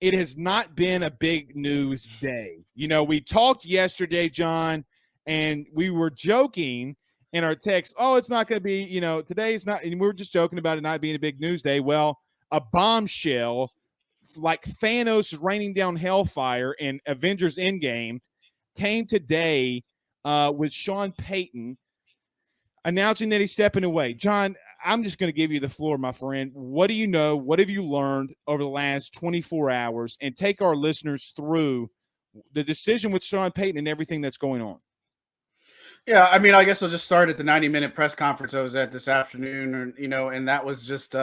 it has not been a big news day. We talked yesterday, John, and we were joking in our text, oh, it's not going to be, today's not, and we were just joking about it not being a big news day. Well, a bombshell like Thanos raining down hellfire in Avengers Endgame came today with Sean Payton announcing that he's stepping away. John, I'm just going to give you the floor, my friend. What do you know? What have you learned over the last 24 hours? And take our listeners through the decision with Sean Payton and everything that's going on. Yeah, I mean, I guess I'll just start at the 90-minute press conference I was at this afternoon, and that was just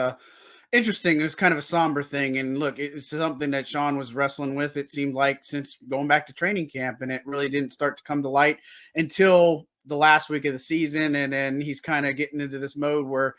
interesting. It was kind of a somber thing. And look, it's something that Sean was wrestling with, it seemed like, since going back to training camp, and it really didn't start to come to light until the last week of the season. And then he's kind of getting into this mode where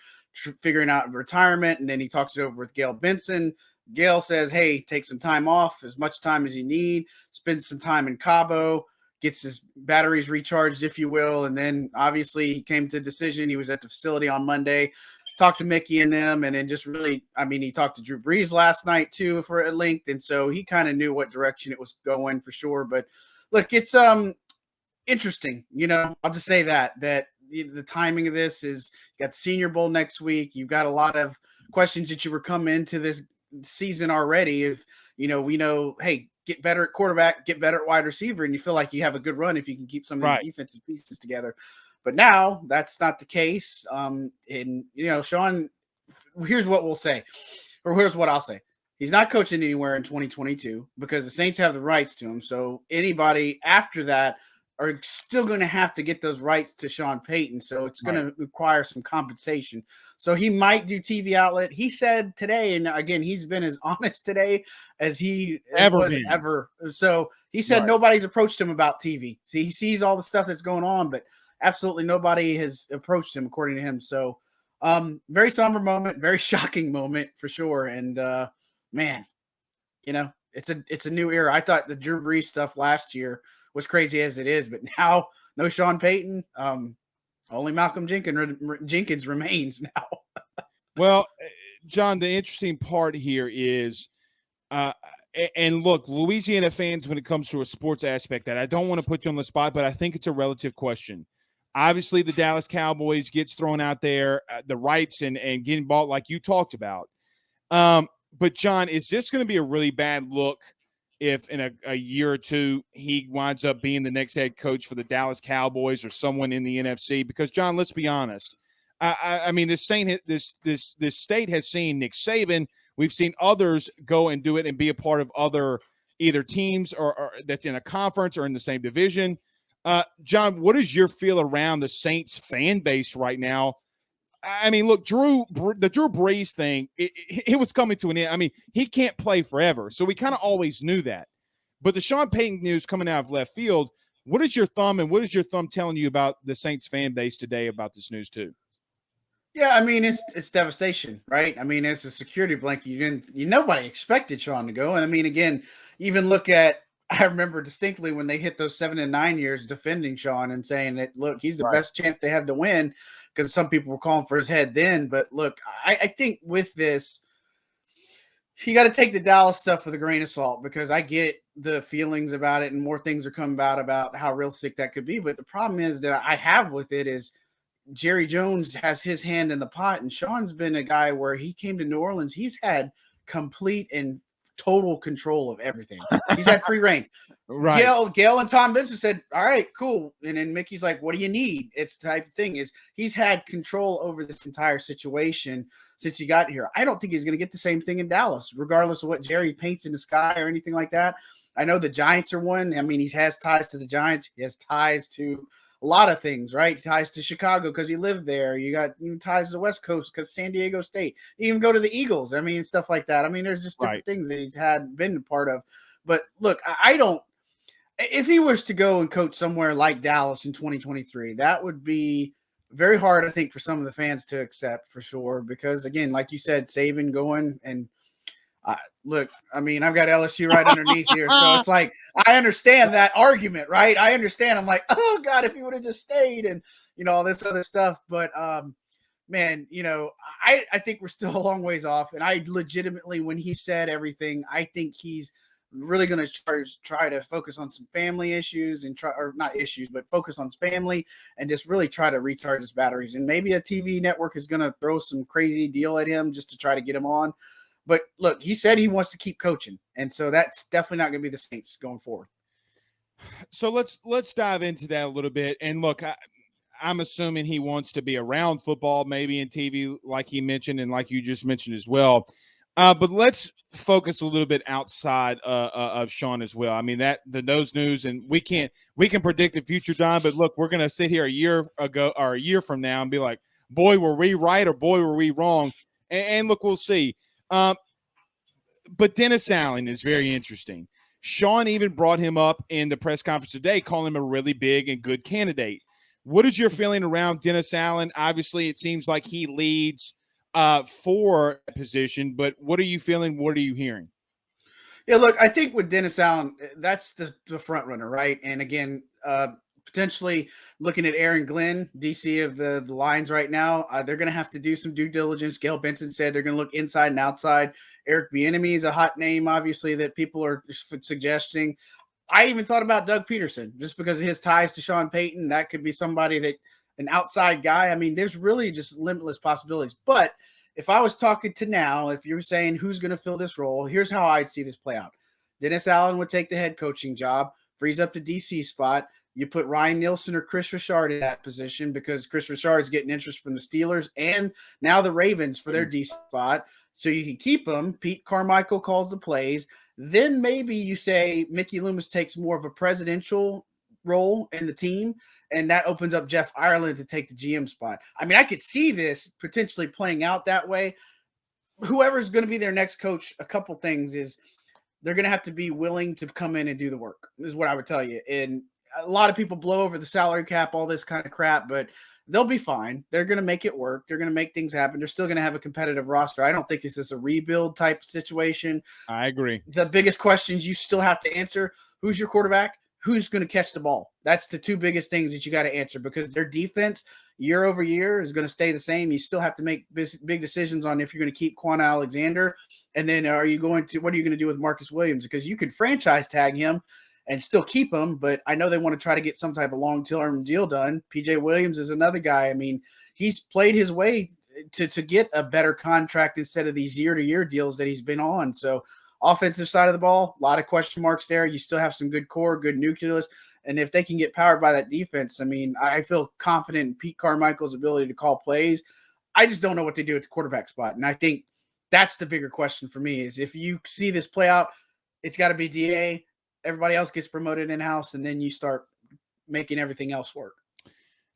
figuring out retirement. And then he talks it over with Gail Benson. Gail says, hey, take some time off, as much time as you need, spend some time in Cabo, gets his batteries recharged, if you will. And then obviously he came to a decision. He was at the facility on Monday, talked to Mickey and them, and then just really, I mean, he talked to Drew Brees last night too for a link. And so he kind of knew what direction it was going for sure. But look, it's interesting. I'll just say that the timing of this is, you got the Senior Bowl next week. You've got a lot of questions that you were coming into this season already. If, we know, hey, get better at quarterback, get better at wide receiver, and you feel like you have a good run if you can keep some of these defensive pieces together. But now that's not the case. And, Sean, here's what we'll say, or here's what I'll say. He's not coaching anywhere in 2022 because the Saints have the rights to him. So anybody after that are still going to have to get those rights to Sean Payton. So it's going to require some compensation. So he might do TV outlet. He said today, and again, he's been as honest today as he ever. So he said nobody's approached him about TV. So he sees all the stuff that's going on, but absolutely nobody has approached him, according to him. So very somber moment, very shocking moment for sure. And man, it's a new era. I thought the Drew Brees stuff last year was crazy as it is, but now no Sean Payton. Only Malcolm Jenkins remains now. Well, John, the interesting part here is, and look, Louisiana fans, when it comes to a sports aspect, that I don't want to put you on the spot, but I think it's a relative question. Obviously, the Dallas Cowboys gets thrown out there, the rights and getting bought like you talked about. But, John, is this going to be a really bad look if in a year or two he winds up being the next head coach for the Dallas Cowboys or someone in the NFC? Because, John, let's be honest. I mean, this state has seen Nick Saban. We've seen others go and do it and be a part of other either teams or that's in a conference or in the same division. John, what is your feel around the Saints fan base right now? I mean, look, the Drew Brees thing, it was coming to an end. I mean, he can't play forever. So we kind of always knew that. But the Sean Payton news coming out of left field, what is your thumb telling you about the Saints fan base today about this news too? Yeah, I mean, it's devastation, right? I mean, it's a security blanket. Nobody expected Sean to go. And I mean, again, even look at, I remember distinctly when they hit those 7 and 9 years defending Sean and saying that, look, he's the best chance they have to win, because some people were calling for his head then. But look, I think with this, you got to take the Dallas stuff with a grain of salt, because I get the feelings about it and more things are coming about how realistic that could be. But the problem is that I have with it is Jerry Jones has his hand in the pot, and Sean's been a guy where he came to New Orleans. He's had complete and total control of everything. He's had free reign. Right. Gail and Tom Benson said, all right, cool. And then Mickey's like, what do you need? It's the type of thing is he's had control over this entire situation since he got here. I don't think he's going to get the same thing in Dallas, regardless of what Jerry paints in the sky or anything like that. I know the Giants are one. I mean, he has ties to the Giants. He has ties to a lot of things, right? Ties to Chicago because he lived there. You got ties to the West Coast because San Diego State. You even go to the Eagles. I mean, stuff like that. I mean, there's just different things that he's been a part of. But look, I don't. If he was to go and coach somewhere like Dallas in 2023, that would be very hard, I think, for some of the fans to accept for sure. Because again, like you said, Saban going and look, I mean, I've got LSU right underneath here. So it's like, I understand that argument, right? I understand. I'm like, oh God, if he would have just stayed and, all this other stuff. But man, I think we're still a long ways off. And I legitimately, when he said everything, I think he's really going to try to focus on some family issues and or not issues, but focus on his family and just really try to recharge his batteries. And maybe a TV network is going to throw some crazy deal at him just to try to get him on. But look, he said he wants to keep coaching. And so that's definitely not going to be the Saints going forward. So let's dive into that a little bit. And look, I'm assuming he wants to be around football, maybe in TV, like he mentioned, and like you just mentioned as well. But let's focus a little bit outside of Sean as well. I mean, those news, and we can predict the future, Don. But look, we're gonna sit here a year ago or a year from now and be like, boy, were we right or boy, were we wrong? And look, we'll see. But Dennis Allen is very interesting. Sean even brought him up in the press conference today, calling him a really big and good candidate. What is your feeling around Dennis Allen? Obviously, it seems like he leads for a position, but what are you feeling? What are you hearing? Yeah, look, I think with Dennis Allen, that's the front runner, right? And again, potentially looking at Aaron Glenn, DC of the Lions right now, they're going to have to do some due diligence. Gail Benson said they're going to look inside and outside. Eric Bieniemy is a hot name, obviously, that people are suggesting. I even thought about Doug Peterson just because of his ties to Sean Payton. That could be somebody that an outside guy. I mean, there's really just limitless possibilities. But if I was talking to now, if you're saying who's going to fill this role, here's how I'd see this play out. Dennis Allen would take the head coaching job, frees up the DC spot. You put Ryan Nielsen or Chris Richard in that position because Chris Richard's getting interest from the Steelers and now the Ravens for their DC spot. So you can keep him. Pete Carmichael calls the plays. Then maybe you say Mickey Loomis takes more of a presidential role in the team, and that opens up Jeff Ireland to take the GM spot. I mean, I could see this potentially playing out that way. Whoever's going to be their next coach, a couple things is they're going to have to be willing to come in and do the work, is what I would tell you. And a lot of people blow over the salary cap, all this kind of crap, but they'll be fine. They're going to make it work. They're going to make things happen. They're still going to have a competitive roster. I don't think this is a rebuild type situation. I agree. The biggest questions you still have to answer: who's your quarterback? Who's going to catch the ball? That's the two biggest things that you got to answer, because their defense year over year is going to stay the same. You still have to make big decisions on if you're going to keep Quan Alexander. And then what are you going to do with Marcus Williams? Because you could franchise tag him and still keep him, but I know they want to try to get some type of long-term deal done. PJ Williams is another guy. I mean, he's played his way to get a better contract instead of these year-to-year deals that he's been on. So offensive side of the ball, a lot of question marks there. You still have some good core, good nucleus. And if they can get powered by that defense, I mean, I feel confident in Pete Carmichael's ability to call plays. I just don't know what they do at the quarterback spot. And I think that's the bigger question for me is if you see this play out, it's got to be DA. Everybody else gets promoted in-house, and then you start making everything else work.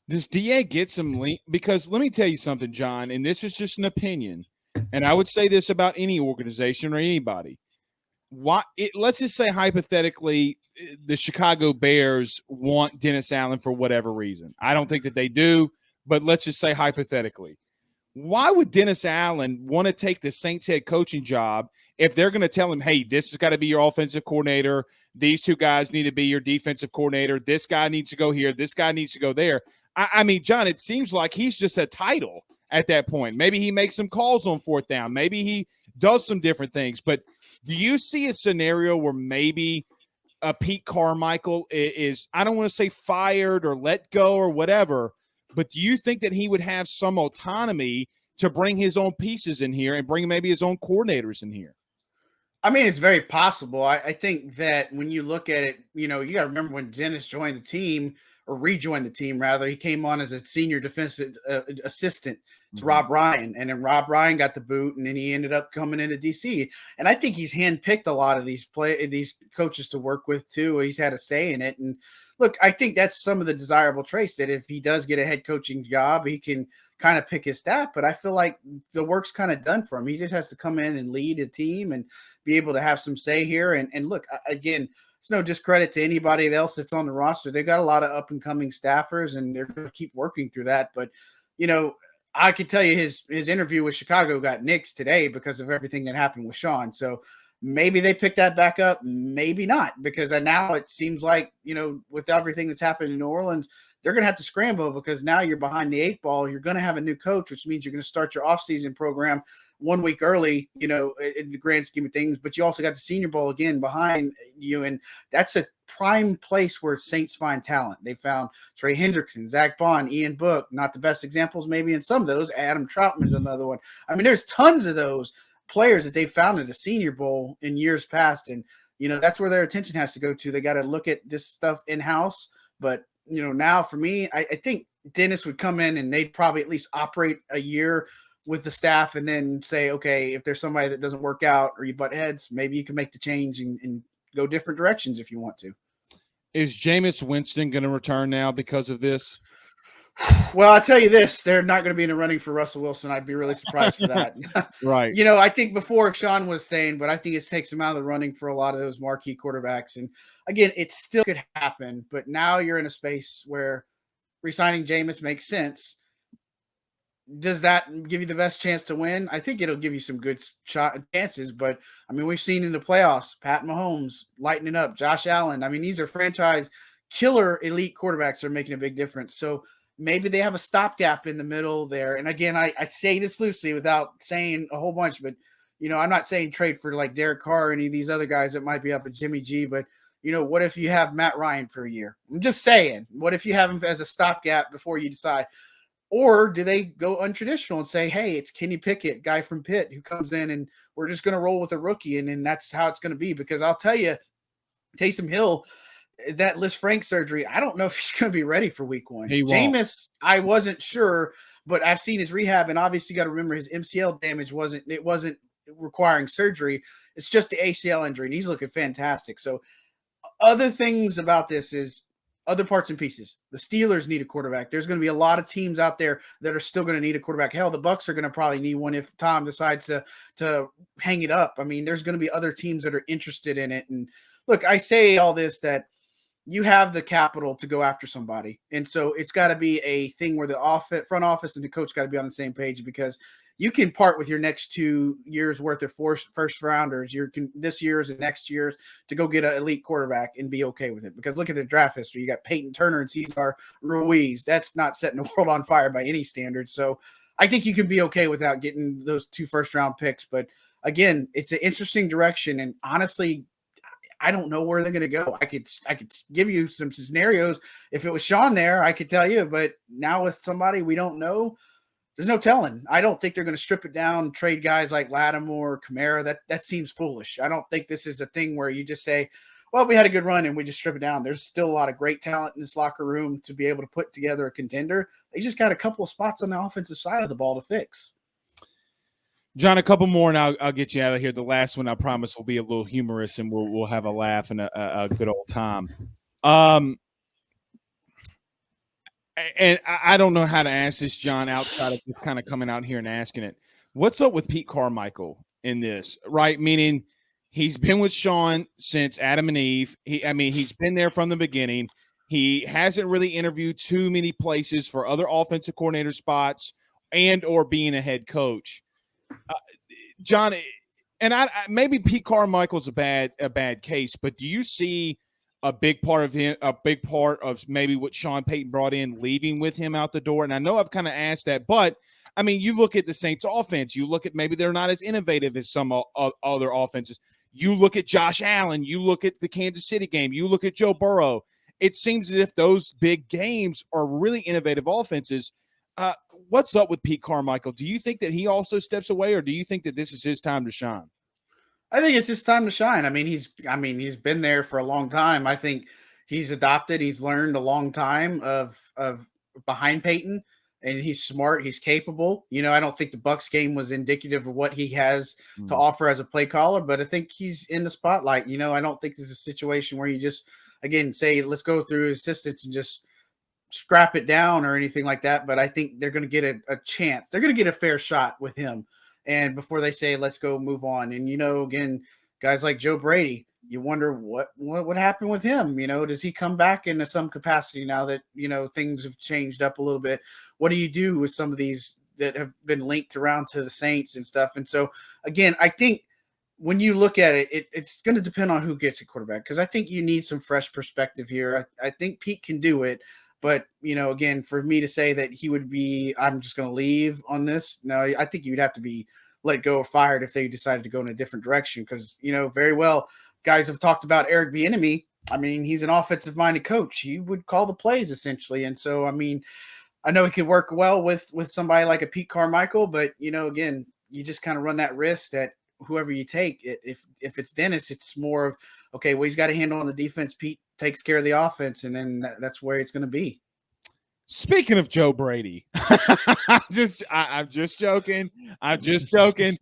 Does DA get some link? Because let me tell you something, John, and this is just an opinion, and I would say this about any organization or anybody. Let's just say hypothetically the Chicago Bears want Dennis Allen for whatever reason. I don't think that they do, but let's just say hypothetically. Why would Dennis Allen want to take the Saints head coaching job if they're going to tell him, hey, this has got to be your offensive coordinator, these two guys need to be your defensive coordinator, this guy needs to go here, this guy needs to go there? I mean, John, it seems like he's just a title at that point. Maybe he makes some calls on fourth down. Maybe he does some different things. But do you see a scenario where maybe Pete Carmichael is, I don't want to say fired or let go or whatever, but do you think that he would have some autonomy to bring his own pieces in here and bring maybe his own coordinators in here? I mean, it's very possible. I think that when you look at it, you got to remember when Dennis joined the team, or rejoined the team, rather, he came on as a senior defensive assistant to Rob Ryan. And then Rob Ryan got the boot, and then he ended up coming into DC. And I think he's handpicked a lot of these coaches to work with, too. He's had a say in it. And look, I think that's some of the desirable traits, that if he does get a head coaching job, he can kind of pick his staff. But I feel like the work's kind of done for him. He just has to come in and lead a team and be able to have some say here. And look, again, it's no discredit to anybody else that's on the roster. They've got a lot of up and coming staffers, and they're going to keep working through that. But, I could tell you his interview with Chicago got nixed today because of everything that happened with Sean. So maybe they pick that back up, maybe not, because now it seems like, with everything that's happened in New Orleans, they're going to have to scramble because now you're behind the 8 ball. You're going to have a new coach, which means you're going to start your offseason program 1 week early, in the grand scheme of things. But you also got the Senior Bowl again behind you, and that's a prime place where Saints find talent. They found Trey Hendrickson, Zach Bond, Ian Book, not the best examples maybe in some of those. Adam Troutman's another one. I mean, there's tons of those players that they found at the Senior Bowl in years past, and that's where their attention has to go to. They got to look at this stuff in-house. But now for me, I think Dennis would come in and they'd probably at least operate a year with the staff and then say, okay, if there's somebody that doesn't work out or you butt heads, maybe you can make the change and go different directions if you want to. Is Jameis Winston going to return now because of this? Well, I'll tell you this, they're not going to be in the running for Russell Wilson. I'd be really surprised for that. Right. I think before Sean was staying, but I think it takes him out of the running for a lot of those marquee quarterbacks. And again, it still could happen, but now you're in a space where re-signing Jameis makes sense. Does that give you the best chance to win? I think it'll give you some good chances, but I mean, we've seen in the playoffs, Pat Mahomes lightening up, Josh Allen. I mean, these are franchise killer elite quarterbacks that are making a big difference. So maybe they have a stopgap in the middle there. And again, I say this loosely without saying a whole bunch, but I'm not saying trade for like Derek Carr or any of these other guys that might be up at Jimmy G, but what if you have Matt Ryan for a year? I'm just saying, what if you have him as a stopgap before you decide? Or do they go untraditional and say, hey, it's Kenny Pickett, guy from Pitt, who comes in and we're just going to roll with a rookie, and that's how it's going to be? Because I'll tell you, Taysom Hill, that Liz Frank surgery, I don't know if he's going to be ready for week 1. Jameis, I wasn't sure, but I've seen his rehab, and obviously you got to remember his MCL damage wasn't requiring surgery. It's just the ACL injury, and he's looking fantastic. So other things about this is other parts and pieces. The Steelers need a quarterback. There's going to be a lot of teams out there that are still going to need a quarterback. Hell, the Bucks are going to probably need one if Tom decides to hang it up. I mean, there's going to be other teams that are interested in it. And look, I say all this that you have the capital to go after somebody. And so it's got to be a thing where the front office and the coach got to be on the same page, because you can part with your next 2 years worth of first rounders, this year's and next year's, to go get an elite quarterback and be okay with it. Because look at the draft history. You got Payton Turner and Cesar Ruiz. That's not setting the world on fire by any standard. So I think you can be okay without getting those 2 first-round picks. But again, it's an interesting direction. And honestly, I don't know where they're going to go. I could give you some scenarios. If it was Sean there, I could tell you. But now with somebody we don't know, there's no telling. I don't think they're going to strip it down, trade guys like Lattimore, Kamara. That seems foolish. I don't think this is a thing where you just say, well, we had a good run and we just strip it down. There's still a lot of great talent in this locker room to be able to put together a contender. They just got a couple of spots on the offensive side of the ball to fix. John, a couple more, and I'll get you out of here. The last one, I promise, will be a little humorous, and we'll have a laugh and a good old time. And I don't know how to ask this, John, outside of just kind of coming out here and asking it. What's up with Pete Carmichael in this, right? Meaning he's been with Sean since Adam and Eve. He's been there from the beginning. He hasn't really interviewed too many places for other offensive coordinator spots and or being a head coach. John, and maybe Pete Carmichael's a bad case, but do you see a big part of maybe what Sean Payton brought in leaving with him out the door? And I know I've kind of asked that, but I mean, you look at the Saints offense, you look at maybe they're not as innovative as some other offenses. You look at Josh Allen, you look at the Kansas City game, you look at Joe Burrow. It seems as if those big games are really innovative offenses. What's up with Pete Carmichael? Do you think that he also steps away, or do you think that this is his time to shine? I think it's his time to shine. I mean, he's been there for a long time. I think he's adopted. He's learned a long time of behind Payton, and he's smart. He's capable. I don't think the Bucks game was indicative of what he has to offer as a play caller, but I think he's in the spotlight. I don't think this is a situation where you just, again, say, let's go through assistants and just scrap it down or anything like that. But I think they're going to get a chance. They're going to get a fair shot with him. And before they say, let's go move on. And, again, guys like Joe Brady, you wonder what happened with him. Does he come back into some capacity now that, things have changed up a little bit? What do you do with some of these that have been linked around to the Saints and stuff? And so, again, I think when you look at it, it's going to depend on who gets a quarterback, because I think you need some fresh perspective here. I think Pete can do it. But, again, for me to say that he would be, I'm just going to leave on this. No, I think you'd have to be let go or fired if they decided to go in a different direction. Because, very well, guys have talked about Eric Bieniemy. I mean, he's an offensive minded coach. He would call the plays essentially. And so, I mean, I know he could work well with somebody like a Pete Carmichael, but, again, you just kind of run that risk that whoever you take, if it's Dennis, it's more of, okay, well, he's got a handle on the defense. Pete takes care of the offense, and then that's where it's going to be. Speaking of Joe Brady, I'm just joking. I'm just joking.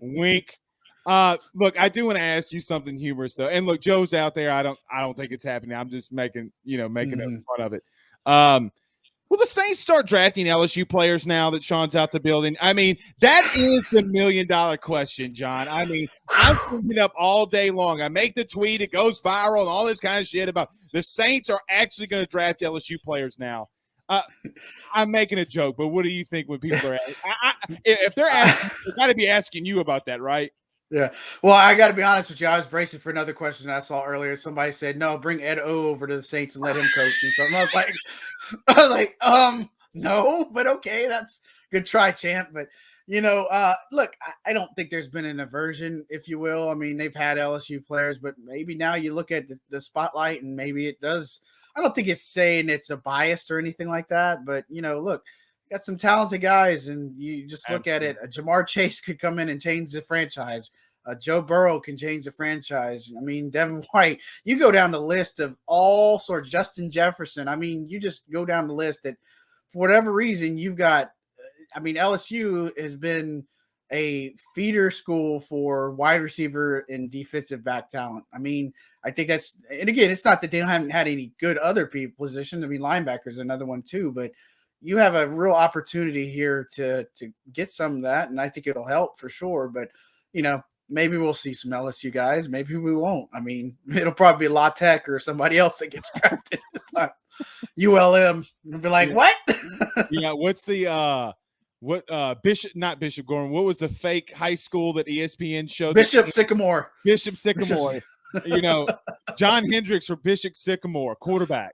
Wink. Look, I do want to ask you something humorous though. And look, Joe's out there. I don't think it's happening. I'm just making fun of it. Will the Saints start drafting LSU players now that Sean's out the building? I mean, that is the $1 million question, John. I mean, I'm thinking up all day long. I make the tweet, it goes viral, and all this kind of shit about the Saints are actually going to draft LSU players now. I'm making a joke, but what do you think when people are asking? If they're asking, they got to be asking you about that, right? Yeah. Well, I got to be honest with you. I was bracing for another question I saw earlier. Somebody said, no, bring Ed O over to the Saints and let him coach and something. I was like, no, but okay. That's good try, champ. But, look, I don't think there's been an aversion, if you will. I mean, they've had LSU players, but maybe now you look at the spotlight and maybe it does. I don't think it's saying it's a bias or anything like that. But, look, got some talented guys, and you just look at it. Jamar Chase could come in and change the franchise. Joe Burrow can change the franchise. I mean, Devin White, you go down the list of all sorts, Justin Jefferson. I mean, you just go down the list that for whatever reason you've got, LSU has been a feeder school for wide receiver and defensive back talent. I mean, I think that's, and again, it's not that they haven't had any good other people positioned. I mean, linebackers another one too, but you have a real opportunity here to get some of that, and I think it'll help for sure. But, maybe we'll see some LSU guys. Maybe we won't. I mean, it'll probably be La Tech or somebody else that gets drafted. It's not ULM. It'll be like, what? Yeah, what's the not Bishop Gorman. What was the fake high school that ESPN showed? Bishop Sycamore. John Hendrix for Bishop Sycamore, quarterback.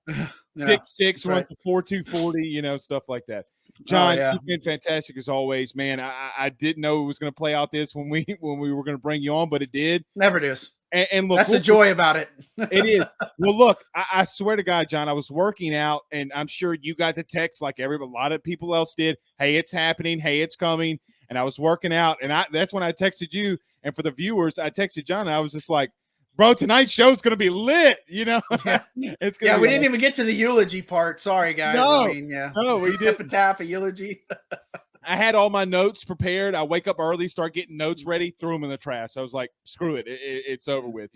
6'6", runs a 4.2 40, stuff like that. John, you've been fantastic as always, man. I didn't know it was going to play out this when we were going to bring you on, but it did. Never does. And look, that's the joy about it. It is. Well, look, I swear to God, John, I was working out, and I'm sure you got the text like a lot of people else did. Hey, it's happening. Hey, it's coming. And I was working out, and that's when I texted you. And for the viewers, I texted John, and I was just like, bro, tonight's show's going to be lit, Yeah, it's gonna be we didn't even get to the eulogy part. Sorry, guys. No, we did. A eulogy. I had all my notes prepared. I wake up early, start getting notes ready, threw them in the trash. I was like, screw it. It's over with,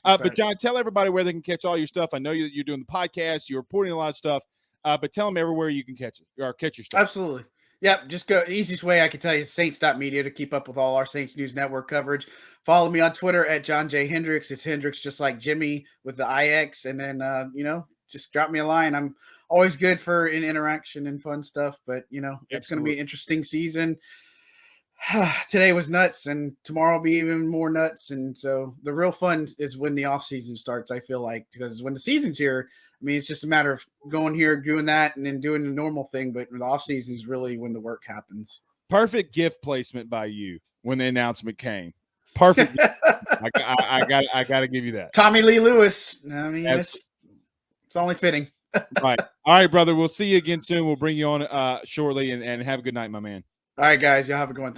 But, John, tell everybody where they can catch all your stuff. I know you're doing the podcast. You're reporting a lot of stuff, but tell them everywhere you can catch it or catch your stuff. Absolutely. Yep, just go. Easiest way I can tell you is Saints.media to keep up with all our Saints News Network coverage. Follow me on Twitter at John J. Hendrix. It's Hendrix just like Jimmy with the IX. And then, just drop me a line. I'm always good for an interaction and fun stuff. But, it's going to be an interesting season. Today was nuts, and tomorrow will be even more nuts. And so the real fun is when the offseason starts, I feel like, because when the season's here, I mean, it's just a matter of going here, doing that, and then doing the normal thing. But the offseason is really when the work happens. Perfect gift placement by you when the announcement came. Perfect. I got to give you that. Tommy Lee Lewis. I mean, it's only fitting. Right. All right, brother. We'll see you again soon. We'll bring you on shortly, and have a good night, my man. All right, guys. Y'all have a good one. Thanks.